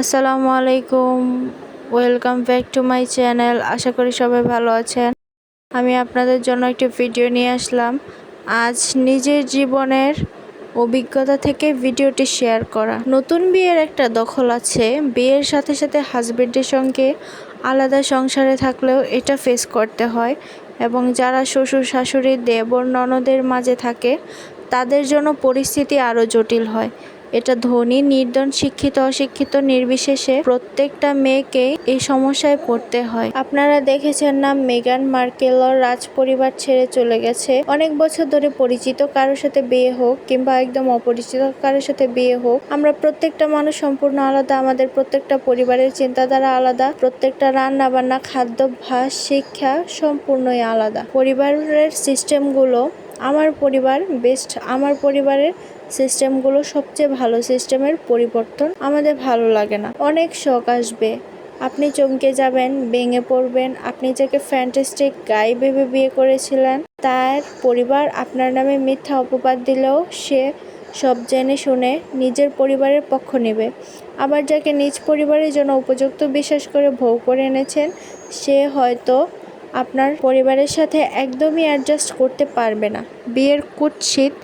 আসসালামু আলাইকুম। Welcome back to my channel. আশা করি সবাই ভালো আছেন। আমি আপনাদের জন্য একটি ভিডিও নিয়ে আসলাম। আজ নিজের জীবনের অভিজ্ঞতা থেকে ভিডিওটি শেয়ার করা। নতুন বিয়ের একটা দখল আছে। বিয়ের সাথে সাথে হাজবেন্ডের সঙ্গে আলাদা সংসারে থাকলেও এটা ফেস করতে হয়, এবং যারা শ্বশুর শাশুড়ি দেবর ননদের মাঝে থাকে তাদের জন্য পরিস্থিতি আরও জটিল হয়। এটা ধনী নির্ধন শিক্ষিত অশিক্ষিত নির্বিশেষে প্রত্যেকটা মেয়েকেই এই সমস্যায় পড়তে হয়। আপনারা দেখেছেন না, মেগান মার্কেলর রাজ পরিবার ছেড়ে চলে গেছে। অনেক বছর ধরে পরিচিত কারোর সাথে বিয়ে হোক কিংবা একদম অপরিচিত কারোর সাথে বিয়ে হোক, আমরা প্রত্যেকটা মানুষ সম্পূর্ণ আলাদা। আমাদের প্রত্যেকটা পরিবারের চিন্তাধারা আলাদা, প্রত্যেকটা রান্না বান্না খাদ্যাভ্যাস শিক্ষা সম্পূর্ণই আলাদা। পরিবারের সিস্টেমগুলো, আমার পরিবার বেস্ট, আমার পরিবারের সিস্টেমগুলো সবচেয়ে ভালো সিস্টেমের পরিবর্তন আমাদের ভালো লাগে না। অনেক শখ আসবে, আপনি চমকে যাবেন, ভেঙে পড়বেন। আপনি যাকে ফ্যান্টাস্টিক গাই ভেবে বিয়ে করেছিলেন, তার পরিবার আপনার নামে মিথ্যা অপবাদ দিলেও সে সব জেনে শুনে নিজের পরিবারের পক্ষ নেবে। আবার যাকে নিজ পরিবারের জন্য উপযুক্ত বিশ্বাস করে বউ করে এনেছেন, সে হয়তো আপনার পরিবারের সাথে একদমই অ্যাডজাস্ট করতে পারবে না। বিয়ের কুৎসিত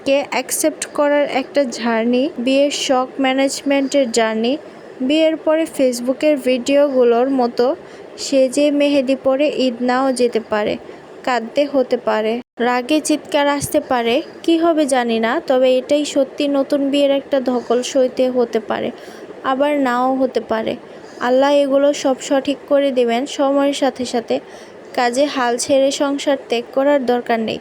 কে অ্যাকসেপ্ট করার একটা জার্নি, বিয়ের শখ ম্যানেজমেন্টের জার্নি। বিয়ের পরে ফেসবুকের ভিডিওগুলোর মতো সেজে মেহেদি পরে ঈদ নাও যেতে পারে, কাঁদতে হতে পারে, রাগে চিৎকার আসতে পারে, কি হবে জানি না। তবে এটাই সত্যি, নতুন বিয়ের একটা ধকল সইতে হতে পারে, আবার নাও হতে পারে। আল্লাহ এগুলো সব সঠিক করে দেবেন সময়ের সাথে সাথে। কাজে হাল ছেড়ে সংসার ত্যাগ করার দরকার নেই।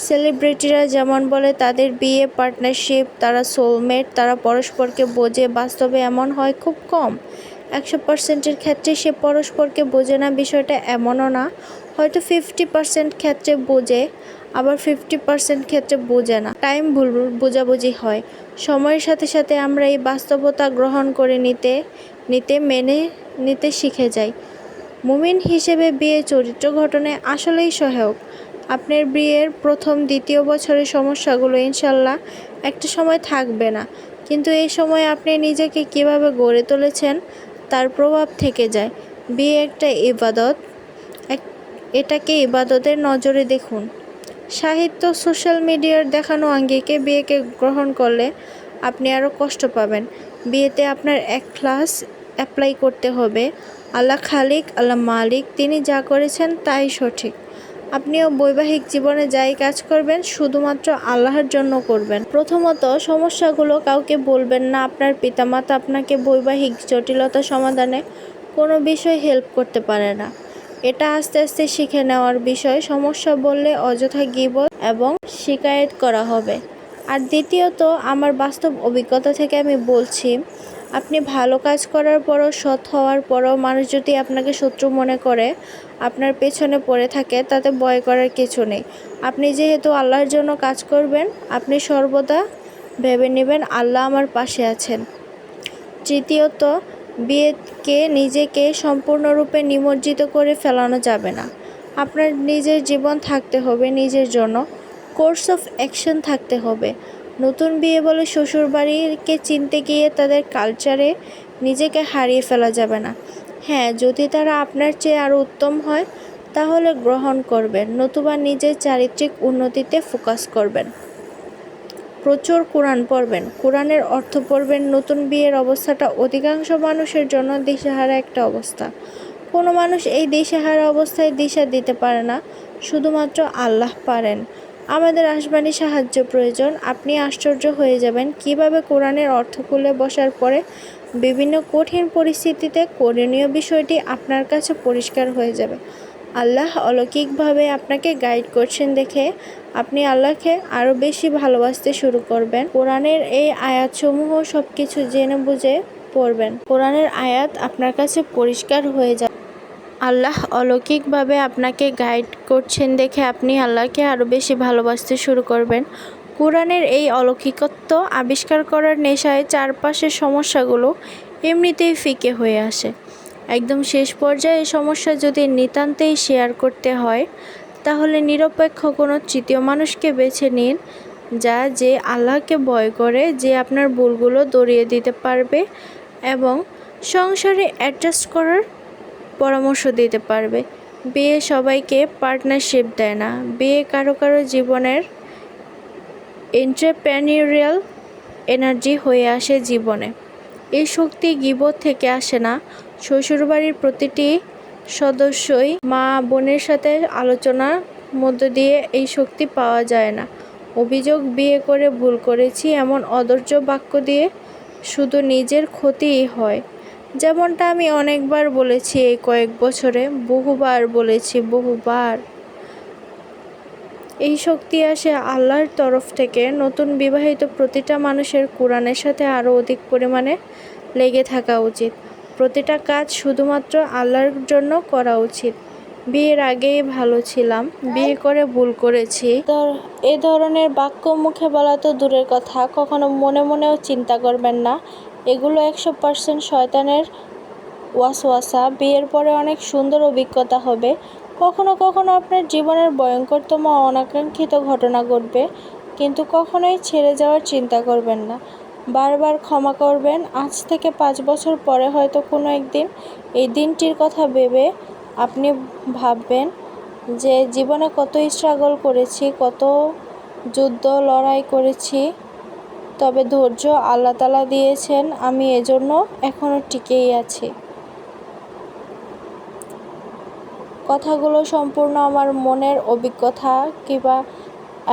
সেলিব্রিটিরা যেমন বলে তাদের বিয়ে পার্টনারশিপ, তারা সোলমেট, তারা পরস্পরকে বোঝে, বাস্তবে এমন হয় খুব কম। 100%-এর ক্ষেত্রে সে পরস্পরকে বোঝে না বিষয়টা এমনও না। হয়তো 50% ক্ষেত্রে বোঝে, আবার 50% ক্ষেত্রে বোঝে না। টাইম ভুল বোঝাবুঝি হয়। সময়ের সাথে সাথে আমরা এই বাস্তবতা গ্রহণ করে নিতে মেনে নিতে শিখে যাই। মুমিন হিসেবে বিয়ে চরিত্র গঠনে আসলেই সহায়ক। আপনার বিয়ের প্রথম দ্বিতীয় বছরের সমস্যাগুলো ইনশাল্লাহ একটা সময় থাকবে না, কিন্তু এই সময় আপনি নিজেকে কিভাবে গড়ে তুলেছেন তার প্রভাব থেকে যায়। বিয়ে একটা ইবাদত, এটাকে ইবাদতের নজরে দেখুন। সাহিত্য সোশ্যাল মিডিয়ার দেখানো আঙ্গিকে বিয়েকে গ্রহণ করলে আপনি আরও কষ্ট পাবেন। বিয়েতে আপনার ইখলাস অ্যাপ্লাই করতে হবে। আল্লাহ খালিক, আল্লাহ মালিক, তিনি যা করেছেন তাই সঠিক। আপনিও বৈবাহিক জীবনে যাই কাজ করবেন শুধুমাত্র আল্লাহর জন্য করবেন। প্রথমত, সমস্যাগুলো কাউকে বলবেন না। আপনার পিতামাতা আপনাকে বৈবাহিক জটিলতা সমাধানে কোনো বিষয় হেল্প করতে পারে না, এটা আস্তে আস্তে শিখে নেওয়ার বিষয়। সমস্যা বললে অযথা গীবত এবং শিকায়েত করা হবে। আর দ্বিতীয়ত, আমার বাস্তব অভিজ্ঞতা থেকে আমি বলছি, আপনি ভালো কাজ করার পরও, সৎ হওয়ার পরও মানুষ যদি আপনাকে শত্রু মনে করে, আপনার পেছনে পড়ে থাকে, তাতে ভয় করার কিছু নেই। আপনি যেহেতু আল্লাহর জন্য কাজ করবেন, আপনি সর্বদা ভেবে নেবেন আল্লাহ আমার পাশে আছেন। তৃতীয়ত, বিয়েকে নিজেকে সম্পূর্ণরূপে নিমজ্জিত করে ফেলানো যাবে না। আপনার নিজের জীবন থাকতে হবে, নিজের জন্য কোর্স অফ অ্যাকশন থাকতে হবে। নতুন বিয়ে বলে শ্বশুরবাড়িকে চিনতে গিয়ে তাদের কালচারে নিজেকে হারিয়ে ফেলা যাবে না। হ্যাঁ, যদি তারা আপনার চেয়ে আরও উত্তম হয় তাহলে গ্রহণ করবেন, নতুবা নিজের চারিত্রিক উন্নতিতে ফোকাস করবেন। প্রচুর কোরআন পড়বেন, কোরআনের অর্থ পড়বেন। নতুন বিয়ের অবস্থাটা অধিকাংশ মানুষের জন্য দিশেহারা একটা অবস্থা। কোনো মানুষ এই দিশেহারা অবস্থায় দিশা দিতে পারে না, শুধুমাত্র আল্লাহ পারেন। আমাদের আসমানি সাহায্য প্রয়োজন। আপনি আশ্চর্য হয়ে যাবেন কিভাবে কোরআনের অর্থ খুলে বসার পরে বিভিন্ন কঠিন পরিস্থিতিতে করণীয় বিষয়টি আপনার কাছে পরিষ্কার হয়ে যাবে। আল্লাহ অলৌকিকভাবে আপনাকে গাইড করছেন দেখে আপনি আল্লাহকে আরও বেশি ভালোবাসতে শুরু করবেন। কোরআনের এই আয়াতসমূহ সব কিছু জেনে বুঝে পড়বেন। কোরআনের আয়াত আপনার কাছে পরিষ্কার হয়ে যাবে। আল্লাহ অলৌকিকভাবে আপনাকে গাইড করছেন দেখে আপনি আল্লাহকে আরও বেশি ভালোবাসতে শুরু করবেন। কোরআনের এই অলৌকিকত্ব আবিষ্কার করার নেশায় চারপাশের সমস্যাগুলো এমনিতেই ফিকে হয়ে আসে। একদম শেষ পর্যায়ে সমস্যা যদি নিতান্তেই শেয়ার করতে হয়, তাহলে নিরপেক্ষ কোনো তৃতীয় মানুষকে বেছে নিন, যে আল্লাহকে ভয় করে, যে আপনার ভুলগুলো ধরিয়ে দিতে পারবে, এবং সংসারে অ্যাডজাস্ট করার পরামর্শ দিতে পারবে। বিয়ে সবাইকে পার্টনারশিপ দেয় না। বিয়ে কারো কারো জীবনের এন্টারপ্রেনিউরিয়াল এনার্জি হয়ে আসে জীবনে। এই শক্তি গীবত থেকে আসে না। শ্বশুরবাড়ির প্রতিটি সদস্যই মা বোনের সাথে আলোচনার মধ্য দিয়ে এই শক্তি পাওয়া যায় না। অভিযোগ, বিয়ে করে ভুল করেছি, এমন অধৈর্য বাক্য দিয়ে শুধু নিজের ক্ষতিই হয়। যেমনটা আমি অনেকবার বলেছি এই কয়েক বছরে, বহুবার বলেছি, বহুবার। এই শক্তি আসে আল্লাহর তরফ থেকে। নতুন বিবাহিত প্রতিটা মানুষের কোরআনের সাথে আরও অধিক পরিমাণে লেগে থাকা উচিত। প্রতিটা কাজ শুধুমাত্র আল্লাহর জন্য করা উচিত। বিয়ের আগেই ভালো ছিলাম, বিয়ে করে ভুল করেছি, এ ধরনের বাক্য মুখে বলা তো দূরের কথা, কখনো মনে মনেও চিন্তা করবেন না। এগুলো 100% শয়তানের ওয়াসওয়াসা। বিয়ের পরে অনেক সুন্দর অভিজ্ঞতা হবে। কখনো কখনো আপনার জীবনের ভয়ঙ্করতম অনাকাঙ্ক্ষিত ঘটনা ঘটবে, কিন্তু কখনোই ছেড়ে যাওয়ার চিন্তা করবেন না। বারবার ক্ষমা করবেন। আজ থেকে 5 বছর পরে হয়তো কোনো একদিন এই দিনটির কথা ভেবে আপনি ভাববেন যে জীবনে কত স্ট্রাগল করেছি, কত যুদ্ধ লড়াই করেছি, তবে ধৈর্য আল্লাহ তাআলা দিয়েছেন, আমি এজন্য এখনও টিকেই আছি। কথাগুলো সম্পূর্ণ আমার মনের অভিজ্ঞতা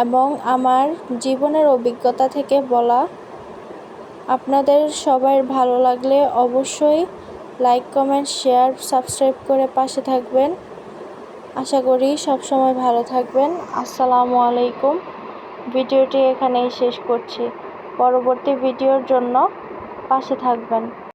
এবং আমার জীবনের অভিজ্ঞতা থেকে বলা। আপনাদের সবার ভালো লাগলে অবশ্যই লাইক, কমেন্ট, শেয়ার, সাবস্ক্রাইব করে পাশে থাকবেন। আশা করি সবসময় ভালো থাকবেন। আসসালামু আলাইকুম। ভিডিওটি এখানেই শেষ করছি। পরবর্তী ভিডিওর জন্য পাশে থাকবেন।